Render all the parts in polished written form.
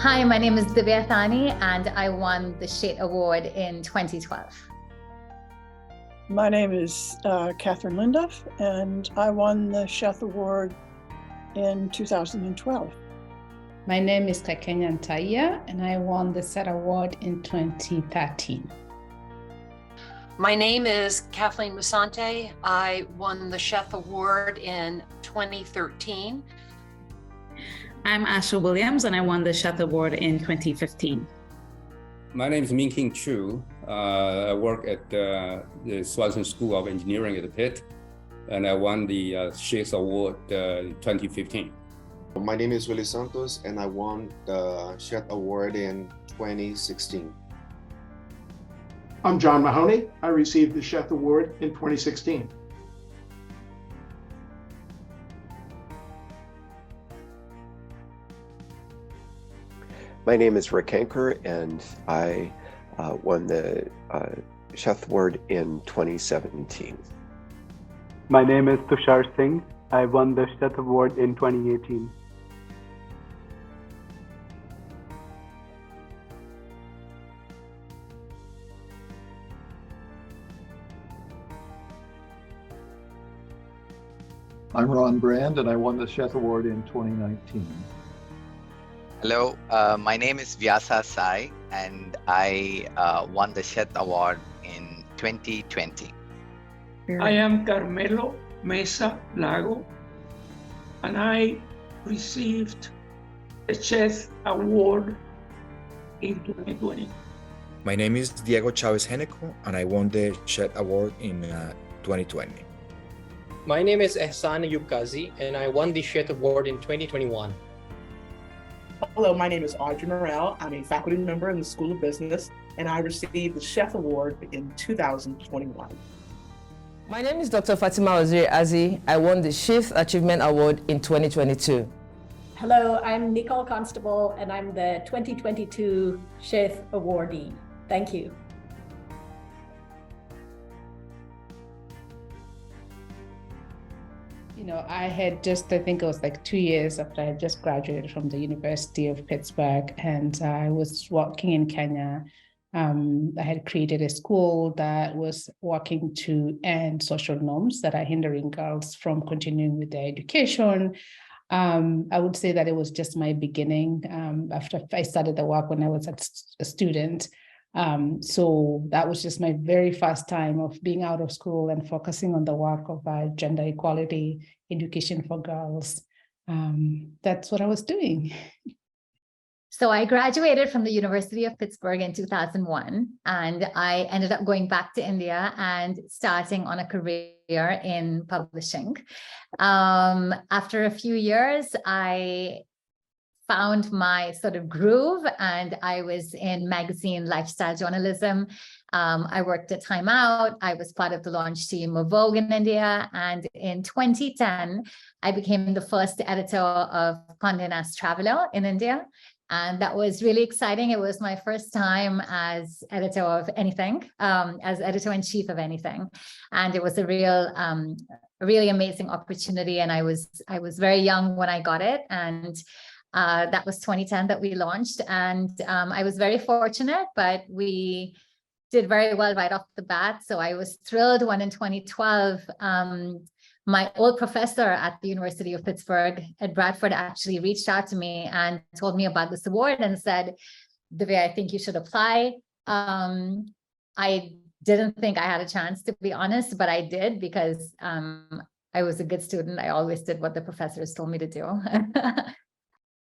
Hi, my name is Divya Thani, and I won the Sheth Award in 2012. My name is Catherine Linduff, and I won the Sheth Award in 2012. My name is Takenya Ntaya, and I won the Sheth Award in 2013. My name is Kathleen Musante. I won the Sheth Award in 2013. I'm Asha Williams, and I won the Sheth Award in 2015. My name is Minking Chu. I work at the Swanson School of Engineering at Pitt, and I won the Sheth Award in 2015. My name is Willie Santos, and I won the Sheth Award in 2016. I'm John Mahoney. I received the Sheth Award in 2016. My name is Rick Anker, and I won the Sheth Award in 2017. My name is Tushar Singh. I won the Sheth Award in 2018. I'm Ron Brand, and I won the Sheth Award in 2019. Hello, my name is Vyasa Sai, and I won the Sheth Award in 2020. I am Carmelo Mesa Lago, and I received the Sheth Award in 2020. My name is Diego Chavez Geneco, and I won the Sheth Award in 2020. My name is Ehsan Ayub Qazi, and I won the Sheth Award in 2021. Hello, my name is Audrey Morrell. I'm a faculty member in the School of Business, and I received the Sheth Award in 2021. My name is Dr. Fatima Waziri-Azi. I won the Sheth Achievement Award in 2022. Hello, I'm Nicole Constable, and I'm the 2022 Sheth Awardee. Thank you. I had just, I think it was like 2 years after I had just graduated from the University of Pittsburgh, and I was working in Kenya. I had created a school that was working to end social norms that are hindering girls from continuing with their education. I would say that it was just my beginning after I started the work when I was a student. So that was just my very first time of being out of school and focusing on the work of gender equality, education for girls. That's what I was doing. So I graduated from the University of Pittsburgh in 2001, and I ended up going back to India and starting on a career in publishing. After a few years, I found my sort of groove, and I was in magazine lifestyle journalism. I worked at Time Out. I was part of the launch team of Vogue in India. And in 2010, I became the first editor of Condé Nast Traveler in India. And that was really exciting. It was my first time as editor of anything, as editor-in-chief of anything. And it was a really amazing opportunity. And I was very young when I got it. And that was 2010 that we launched. And I was very fortunate, but we did very well right off the bat. So I was thrilled when in 2012, my old professor at the University of Pittsburgh at Bradford actually reached out to me and told me about this award and said, Divya, I think you should apply. I didn't think I had a chance, to be honest, but I did because I was a good student. I always did what the professors told me to do.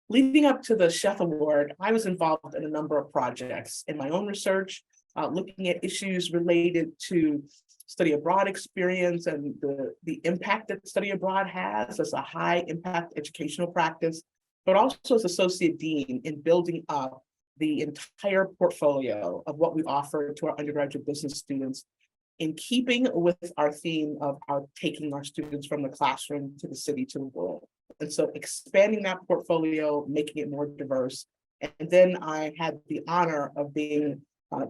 Leading up to the Sheth Award, I was involved in a number of projects in my own research, looking at issues related to study abroad experience and the impact that study abroad has as a high impact educational practice, but also as associate dean in building up the entire portfolio of what we offer to our undergraduate business students in keeping with our theme of taking our students from the classroom to the city to the world. And so expanding that portfolio, making it more diverse. And then I had the honor of being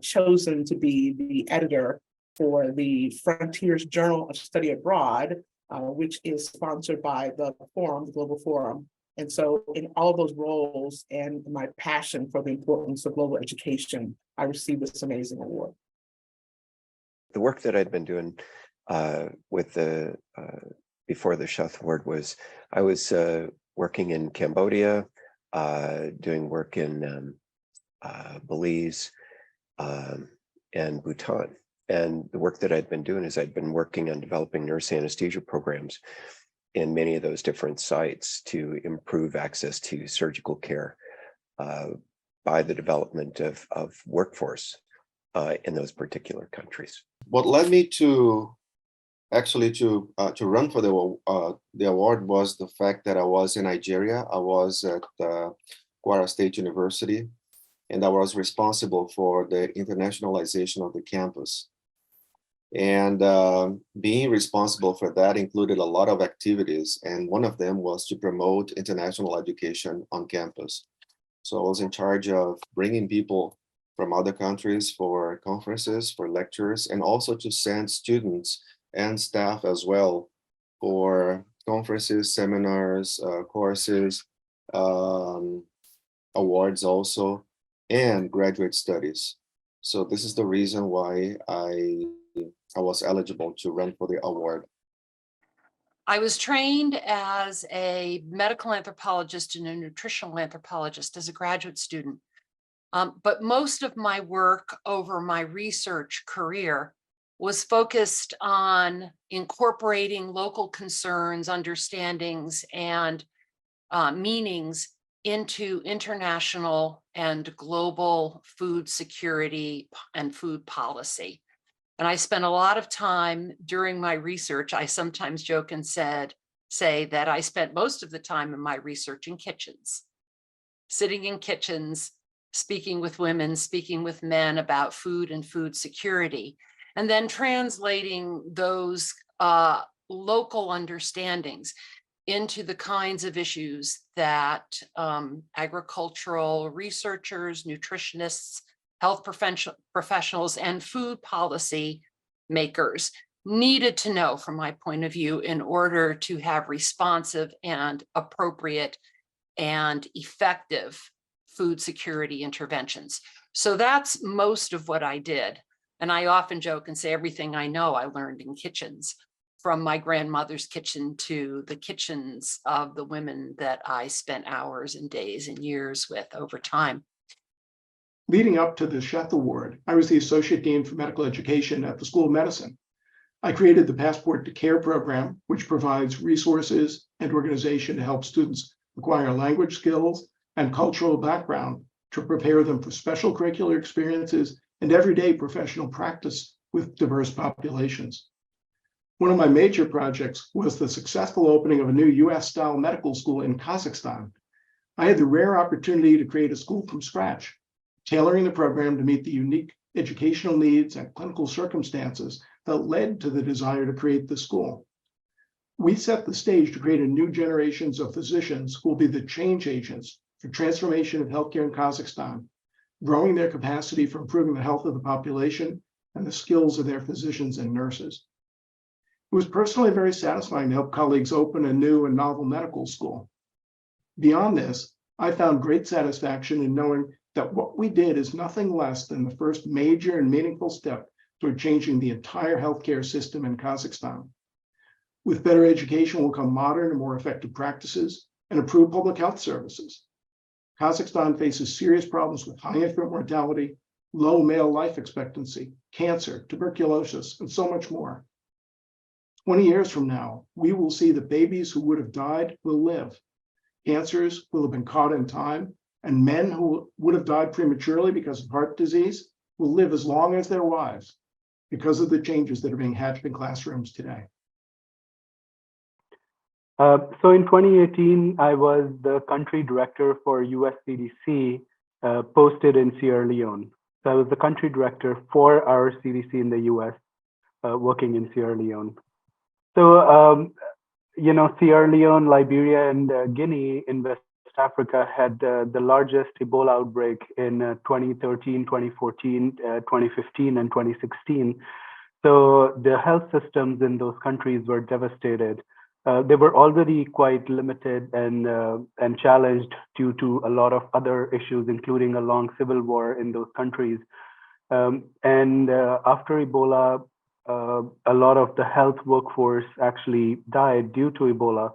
chosen to be the editor for the Frontiers Journal of Study Abroad, which is sponsored by the Forum, the Global Forum. And so in all of those roles and my passion for the importance of global education, I received this amazing award. The work that I'd been doing with the before the Sheth Award was I was working in Cambodia, doing work in Belize and Bhutan. And the work that I'd been doing is I'd been working on developing nurse anesthesia programs in many of those different sites to improve access to surgical care by the development of workforce in those particular countries. What led me to actually to run for the award was the fact that I was in Nigeria. I was at Kwara State University, and I was responsible for the internationalization of the campus. And being responsible for that included a lot of activities, and one of them was to promote international education on campus. So I was in charge of bringing people from other countries for conferences, for lectures, and also to send students and staff as well for conferences, seminars, courses, awards also, and graduate studies. So this is the reason why I was eligible to run for the award. I was trained as a medical anthropologist and a nutritional anthropologist as a graduate student. But most of my work over my research career was focused on incorporating local concerns, understandings, and meanings into international and global food security and food policy. And I spent a lot of time during my research. I sometimes joke and say that I spent most of the time in my research in kitchens, sitting in kitchens, speaking with women, speaking with men about food and food security, and then translating those local understandings into the kinds of issues that agricultural researchers, nutritionists, health professionals, and food policy makers needed to know from my point of view in order to have responsive and appropriate and effective food security interventions. So that's most of what I did. And I often joke and say everything I know I learned in kitchens, from my grandmother's kitchen to the kitchens of the women that I spent hours and days and years with over time. Leading up to the Sheth Award, I was the Associate Dean for Medical Education at the School of Medicine. I created the Passport to Care program, which provides resources and organization to help students acquire language skills and cultural background to prepare them for special curricular experiences and everyday professional practice with diverse populations. One of my major projects was the successful opening of a new US-style medical school in Kazakhstan. I had the rare opportunity to create a school from scratch, tailoring the program to meet the unique educational needs and clinical circumstances that led to the desire to create the school. We set the stage to create a new generations of physicians who will be the change agents for transformation of healthcare in Kazakhstan, growing their capacity for improving the health of the population and the skills of their physicians and nurses. It was personally very satisfying to help colleagues open a new and novel medical school. Beyond this, I found great satisfaction in knowing that what we did is nothing less than the first major and meaningful step toward changing the entire healthcare system in Kazakhstan. With better education will come modern and more effective practices and improved public health services. Kazakhstan faces serious problems with high infant mortality, low male life expectancy, cancer, tuberculosis, and so much more. 20 years from now, we will see that babies who would have died will live. Cancers will have been caught in time, and men who would have died prematurely because of heart disease will live as long as their wives because of the changes that are being hatched in classrooms today. So in 2018, I was the country director for US CDC posted in Sierra Leone. So I was the country director for our CDC in the US working in Sierra Leone. So, Sierra Leone, Liberia, and Guinea in West Africa had the largest Ebola outbreak in 2013, 2014, 2015, and 2016. So the health systems in those countries were devastated. they were already quite limited and challenged due to a lot of other issues, including a long civil war in those countries. After Ebola, a lot of the health workforce actually died due to Ebola,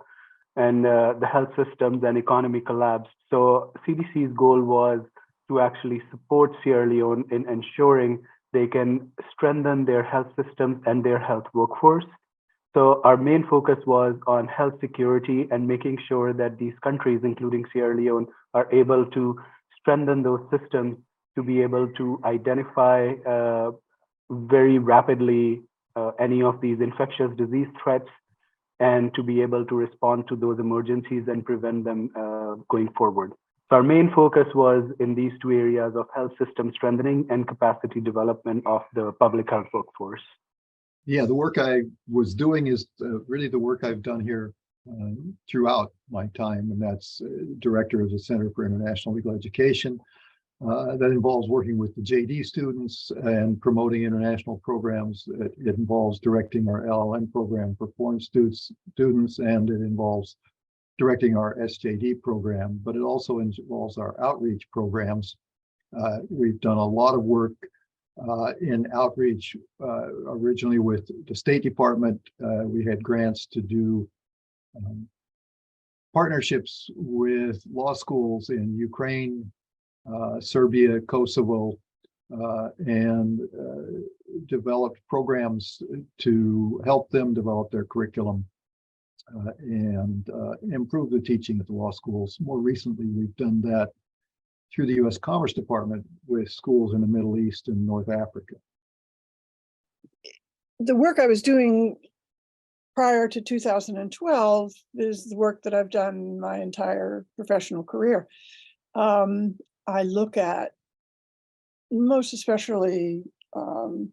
and the health systems and economy collapsed. So CDC's goal was to actually support Sierra Leone in ensuring they can strengthen their health systems and their health workforce. So our main focus was on health security and making sure that these countries, including Sierra Leone, are able to strengthen those systems to be able to identify very rapidly any of these infectious disease threats, and to be able to respond to those emergencies and prevent them going forward. So our main focus was in these two areas of health system strengthening and capacity development of the public health workforce. Yeah, the work I was doing is really the work I've done here throughout my time, and that's director of the Center for International Legal Education. That involves working with the JD students and promoting international programs. It involves directing our LLM program for foreign students, and it involves directing our SJD program, but it also involves our outreach programs. We've done a lot of work in outreach, originally with the State Department. We had grants to do partnerships with law schools in Ukraine, Serbia, Kosovo, and developed programs to help them develop their curriculum and improve the teaching at the law schools. More recently, we've done that through the U.S. Commerce Department with schools in the Middle East and North Africa. The work I was doing prior to 2012 is the work that I've done my entire professional career. I look at, most especially, I'm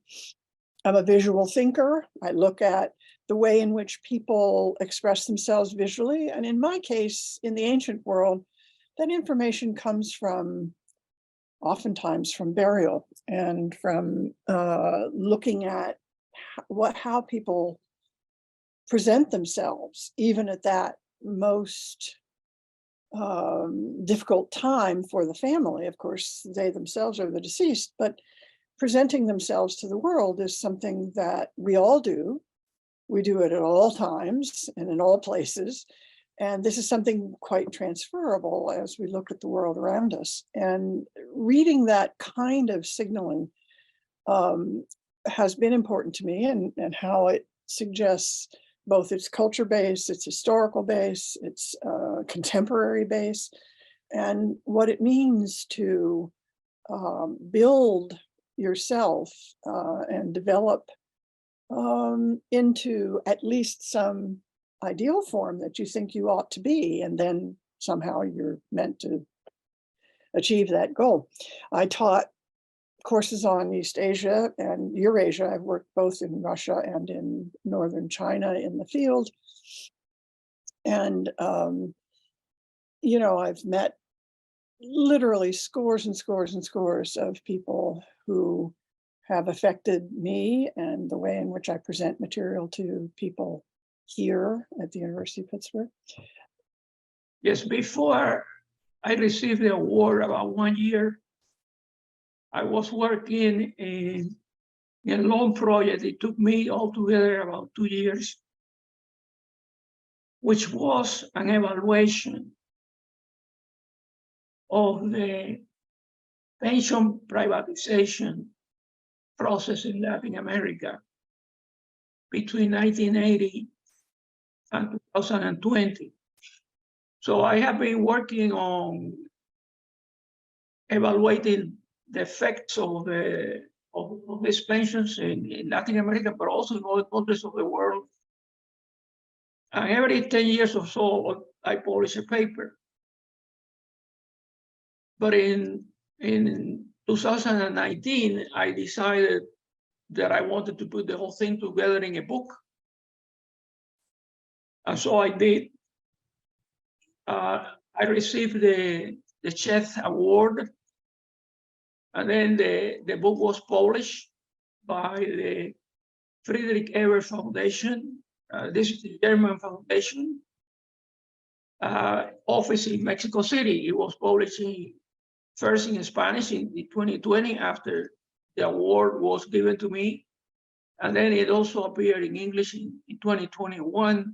a visual thinker. I look at the way in which people express themselves visually. And in my case, in the ancient world, that information comes from, oftentimes from burial and from looking at how people present themselves, even at that most difficult time for the family. Of course, they themselves are the deceased, but presenting themselves to the world is something that we all do. We do it at all times and in all places. And this is something quite transferable as we look at the world around us. And reading that kind of signaling has been important to me, and how it suggests both its culture base, its historical base, its contemporary base, and what it means to build yourself and develop into at least some ideal form that you think you ought to be, and then somehow you're meant to achieve that goal. I taught courses on East Asia and Eurasia. I've worked both in Russia and in northern China in the field. And, you know, I've met literally scores and scores and scores of people who have affected me and the way in which I present material to people here at the University of Pittsburgh. Yes, before I received the award, about 1 year, I was working in a long project. It took me altogether about 2 years, which was an evaluation of the pension privatization process in Latin America between 1980 and 2020. So I have been working on evaluating the effects of these pensions in Latin America, but also in other countries of the world. And every 10 years or so, I publish a paper. But in 2019, I decided that I wanted to put the whole thing together in a book. And so I did. I received the Sheth Award, and then the book was published by the Friedrich Ebert Foundation This is the German Foundation office in Mexico City. It was published first in Spanish in 2020 after the award was given to me. And then it also appeared in English in 2021.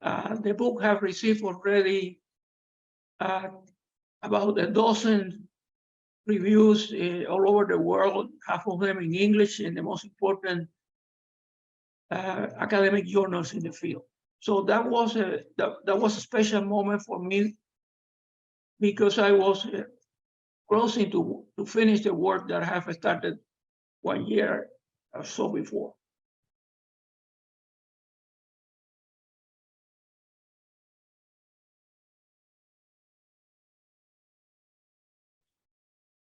The book have received already about a dozen reviews all over the world, half of them in English, in the most important academic journals in the field. So that was a special moment for me because I was closing to finish the work that I have started 1 year or so before.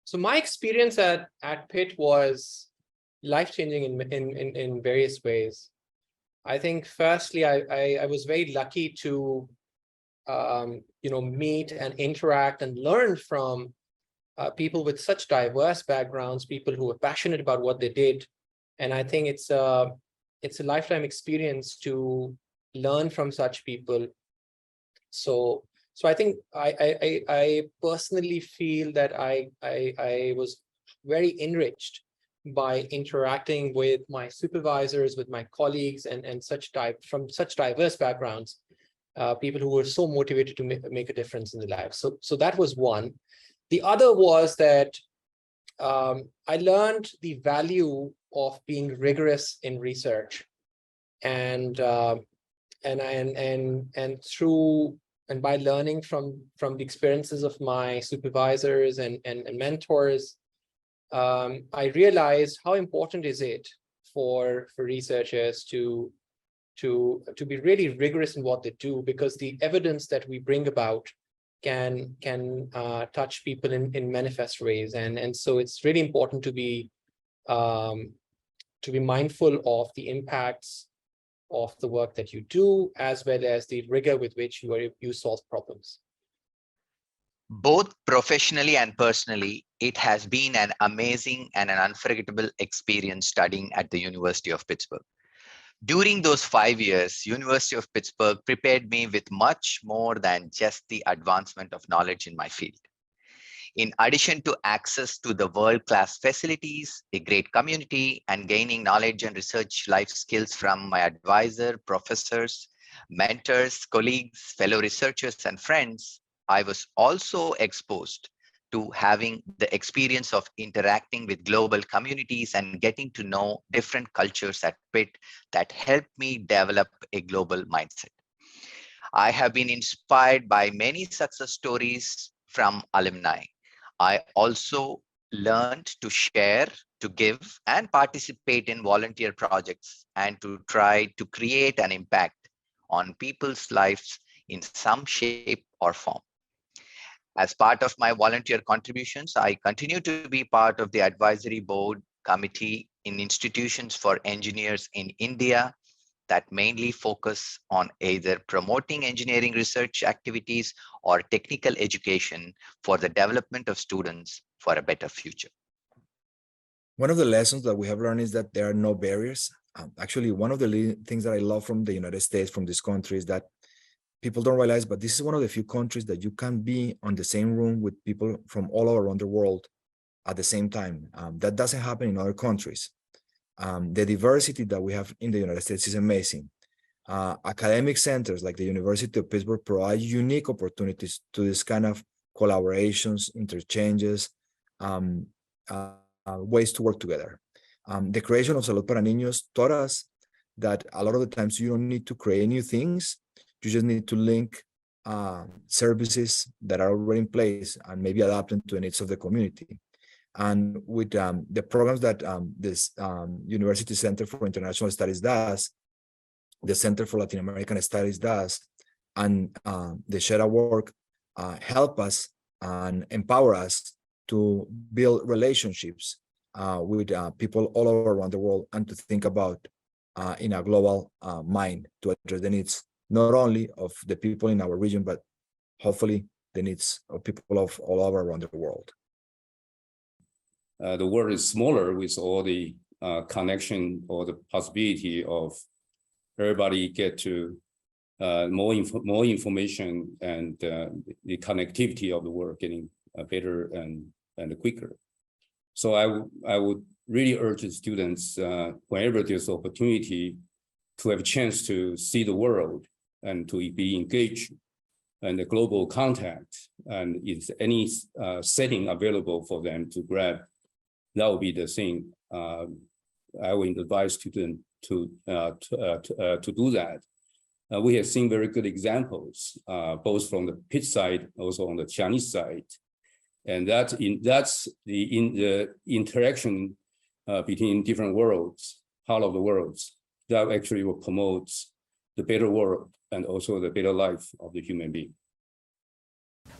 So my experience at Pitt was life-changing in various ways. I think firstly, I was very lucky to meet and interact and learn from people with such diverse backgrounds, people who were passionate about what they did. And I think it's a lifetime experience to learn from such people. So I think I personally feel that I was very enriched by interacting with my supervisors, with my colleagues, and from such diverse backgrounds, people who were so motivated to make a difference in their lives. So that was one. The other was that I learned the value of being rigorous in research, and by learning from the experiences of my supervisors and mentors, I realized how important is it for researchers to be really rigorous in what they do, because the evidence that we bring about can touch people in manifest ways, and so it's really important to be mindful of the impacts of the work that you do, as well as the rigor with which you solve problems. Both professionally and personally, it has been an amazing and an unforgettable experience studying at the University of Pittsburgh. During those 5 years, University of Pittsburgh prepared me with much more than just the advancement of knowledge in my field. In addition to access to the world-class facilities, a great community, and gaining knowledge and research life skills from my advisor, professors, mentors, colleagues, fellow researchers, and friends, I was also exposed to having the experience of interacting with global communities and getting to know different cultures at Pitt that helped me develop a global mindset. I have been inspired by many success stories from alumni. I also learned to share, to give, and participate in volunteer projects, and to try to create an impact on people's lives in some shape or form. As part of my volunteer contributions, I continue to be part of the advisory board committee in institutions for engineers in India that mainly focus on either promoting engineering research activities or technical education for the development of students for a better future. One of the lessons that we have learned is that there are no barriers. Actually, one of the things that I love from the United States, from this country, is that people don't realize, but this is one of the few countries that you can be on the same room with people from all around the world at the same time. That doesn't happen in other countries. The diversity that we have in the United States is amazing. Academic centers like the University of Pittsburgh provide unique opportunities to this kind of collaborations, interchanges, ways to work together. The creation of Salud para Niños taught us that a lot of the times you don't need to create new things. You just need to link services that are already in place and maybe adapt them to the needs of the community. And with the programs that this University Center for International Studies does, the Center for Latin American Studies does, and the Sheth Award help us and empower us to build relationships with people all over around the world, and to think about in a global mind to address the needs not only of the people in our region, but hopefully the needs of people of all over around the world. The world is smaller with all the connection or the possibility of everybody get to more information, and the connectivity of the work getting better and quicker. So I would really urge the students, whenever there's opportunity, to have a chance to see the world and to be engaged in the global contact, and if any setting available for them to grab, that would be the thing. I would advise students to do that. We have seen very good examples, both from the Pitt side, also on the Chinese side, and that's the interaction between different worlds, part of the worlds, that actually will promote the better world and also the better life of the human being.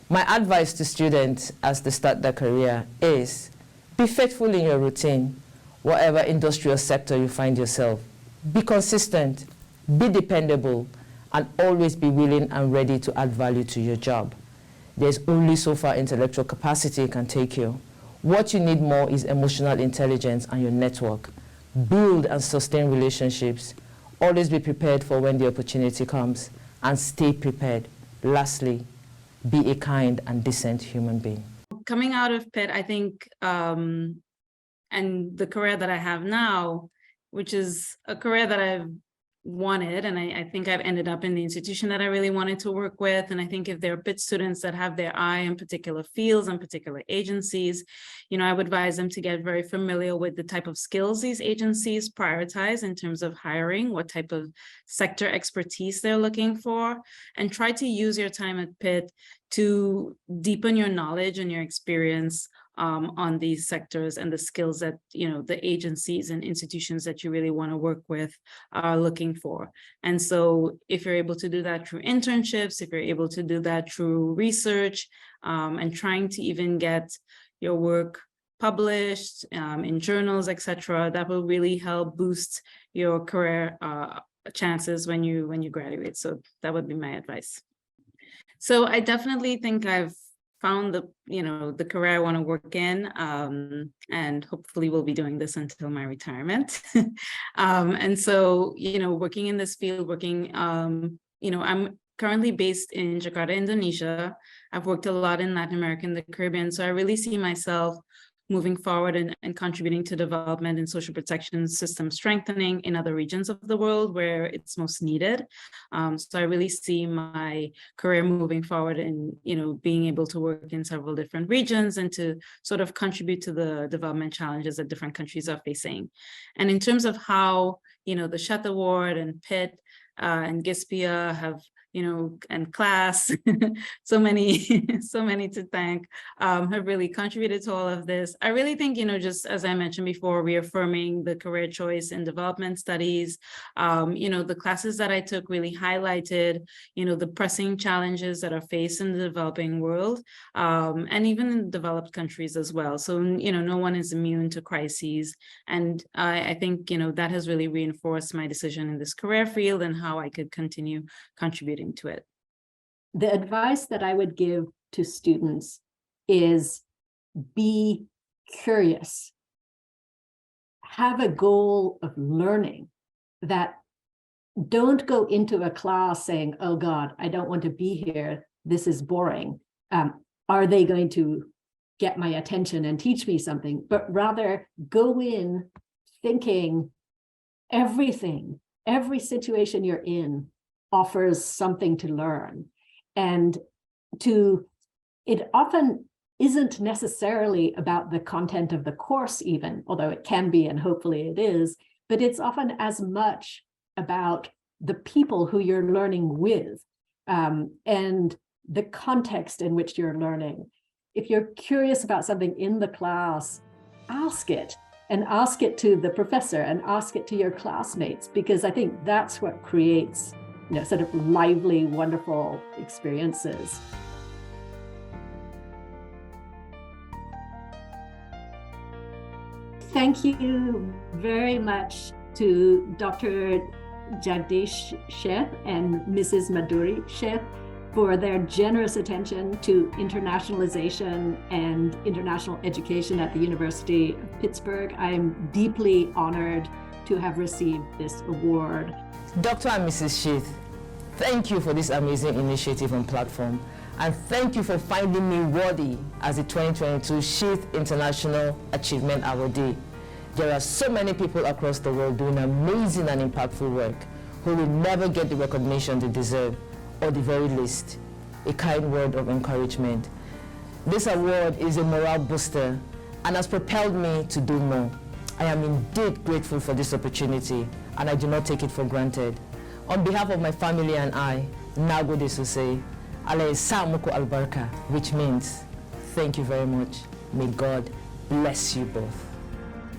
My advice to students as they start their career is be faithful in your routine, whatever industrial sector you find yourself. Be consistent, be dependable, and always be willing and ready to add value to your job. There's only so far intellectual capacity can take you. What you need more is emotional intelligence and your network. Build and sustain relationships. Always be prepared for when the opportunity comes, and stay prepared. Lastly, be a kind and decent human being. Coming out of Pitt, I think, and the career that I have now, which is a career that I've wanted, and I think I've ended up in the institution that I really wanted to work with. And I think if there are Pitt students that have their eye in particular fields and particular agencies, I would advise them to get very familiar with the type of skills these agencies prioritize in terms of hiring, what type of sector expertise they're looking for, and try to use your time at Pitt to deepen your knowledge and your experience on these sectors and the skills that the agencies and institutions that you really want to work with are looking for. And so if you're able to do that through internships, if you're able to do that through research, and trying to even get your work published in journals, etc., that will really help boost your career chances when you graduate. So that would be my advice. So I definitely think I've found the career I want to work in, and hopefully we'll be doing this until my retirement. And so, working in this field, I'm currently based in Jakarta, Indonesia. I've worked a lot in Latin America and the Caribbean, so I really see myself moving forward and contributing to development and social protection system strengthening in other regions of the world where it's most needed. So I really see my career moving forward and, being able to work in several different regions and to sort of contribute to the development challenges that different countries are facing. And in terms of how, the Sheth Award and Pitt and GISPIA have, and class, so many to thank, have really contributed to all of this. I really think, just as I mentioned before, reaffirming the career choice in development studies, the classes that I took really highlighted, the pressing challenges that are faced in the developing world, and even in developed countries as well. So, no one is immune to crises. And I think, that has really reinforced my decision in this career field and how I could continue contributing to it. The advice that I would give to students is be curious. Have a goal of learning. That don't go into a class saying, oh God, I don't want to be here. This is boring. Are they going to get my attention and teach me something? But rather go in thinking every situation you're in offers something to learn. And it often isn't necessarily about the content of the course even, although it can be and hopefully it is, but it's often as much about the people who you're learning with, and the context in which you're learning. If you're curious about something in the class, ask it, and ask it to the professor and ask it to your classmates, because I think that's what creates sort of lively, wonderful experiences. Thank you very much to Dr. Jagdish Sheth and Mrs. Madhu Sheth for their generous attention to internationalization and international education at the University of Pittsburgh. I'm deeply honored to have received this award. Dr. and Mrs. Sheth, thank you for this amazing initiative and platform. And thank you for finding me worthy as the 2022 Sheth International Achievement Awardee. There are so many people across the world doing amazing and impactful work who will never get the recognition they deserve, or the very least, a kind word of encouragement. This award is a morale booster and has propelled me to do more. I am indeed grateful for this opportunity, and I do not take it for granted. On behalf of my family and I, Nagode Suse, Ale Samuko Albarka, which means thank you very much. May God bless you both.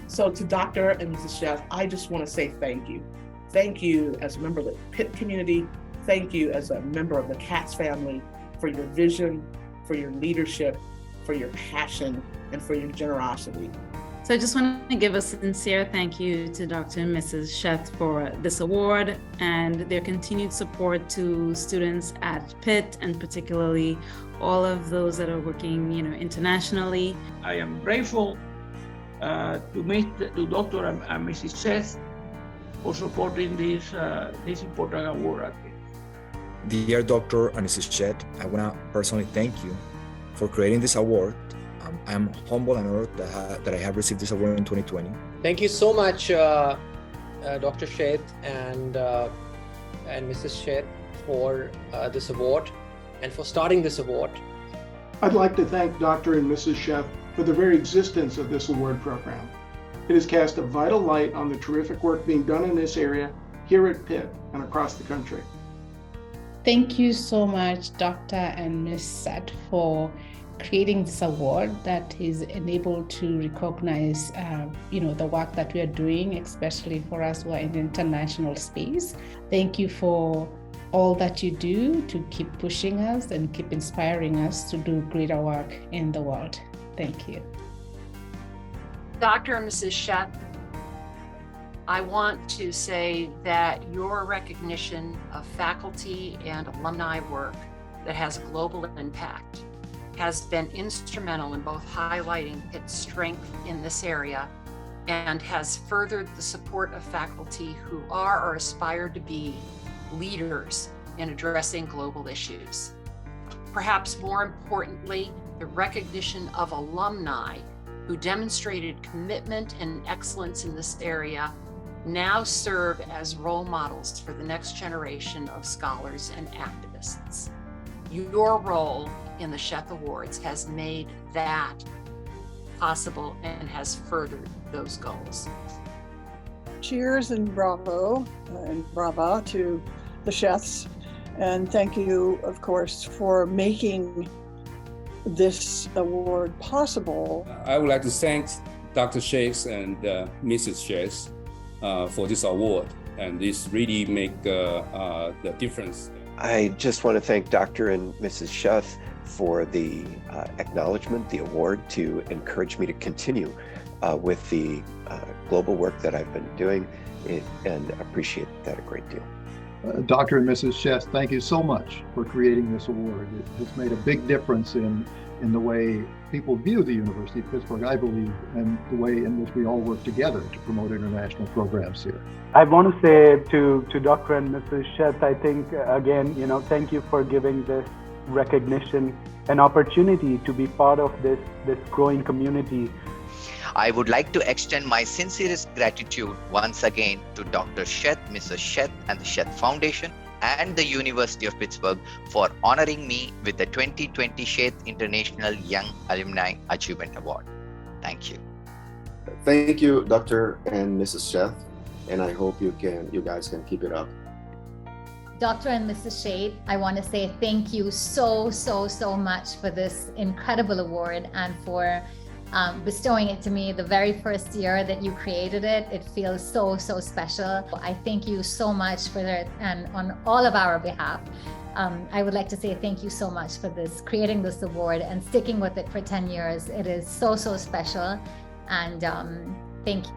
So to Dr. and Mrs. Sheth, I just want to say thank you. Thank you as a member of the Pitt community. Thank you as a member of the Katz family for your vision, for your leadership, for your passion, and for your generosity. So I just want to give a sincere thank you to Dr. and Mrs. Sheth for this award and their continued support to students at Pitt, and particularly all of those that are working, internationally. I am grateful to Dr. and Mrs. Sheth for supporting this important award at Pitt. Dear Dr. and Mrs. Sheth, I want to personally thank you for creating this award. I'm humble and honored that I have received this award in 2020. Thank you so much, Dr. Sheth and Mrs. Sheth for this award and for starting this award. I'd like to thank Dr. and Mrs. Sheth for the very existence of this award program. It has cast a vital light on the terrific work being done in this area here at Pitt and across the country. Thank you so much, Dr. and Ms. Sheth, for creating this award that is enabled to recognize, the work that we are doing, especially for us who are in the international space. Thank you for all that you do to keep pushing us and keep inspiring us to do greater work in the world. Thank you. Dr. and Mrs. Sheth, I want to say that your recognition of faculty and alumni work that has global impact has been instrumental in both highlighting Pitt's strength in this area and has furthered the support of faculty who are or aspire to be leaders in addressing global issues. Perhaps more importantly, the recognition of alumni who demonstrated commitment and excellence in this area now serve as role models for the next generation of scholars and activists. Your role in the Sheth Awards has made that possible and has furthered those goals. Cheers and bravo and brava to the Sheths. And thank you, of course, for making this award possible. I would like to thank Dr. Sheth and Mrs. Sheth for this award, and this really make the difference. I just want to thank Dr. and Mrs. Sheth for the acknowledgement, the award, to encourage me to continue with the global work that I've been doing, and appreciate that a great deal. Dr. and Mrs. Sheth, thank you so much for creating this award. It has made a big difference in the way people view the University of Pittsburgh, I believe, and the way in which we all work together to promote international programs here. I want to say to Dr. and Mrs. Sheth, I think, again, thank you for giving this recognition, an opportunity to be part of this growing community. I would like to extend my sincerest gratitude once again to Dr. Sheth, Mrs. Sheth, and the Sheth Foundation and the University of Pittsburgh for honoring me with the 2020 Sheth International Young Alumni Achievement Award. Thank you. Thank you, Dr. and Mrs. Sheth, and I hope you guys can keep it up. Dr. and Mrs. Sheth, I want to say thank you so much for this incredible award and for bestowing it to me the very first year that you created it. It feels so special. I thank you so much for it, and on all of our behalf. I would like to say thank you so much for creating this award and sticking with it for 10 years. It is so special, and thank you.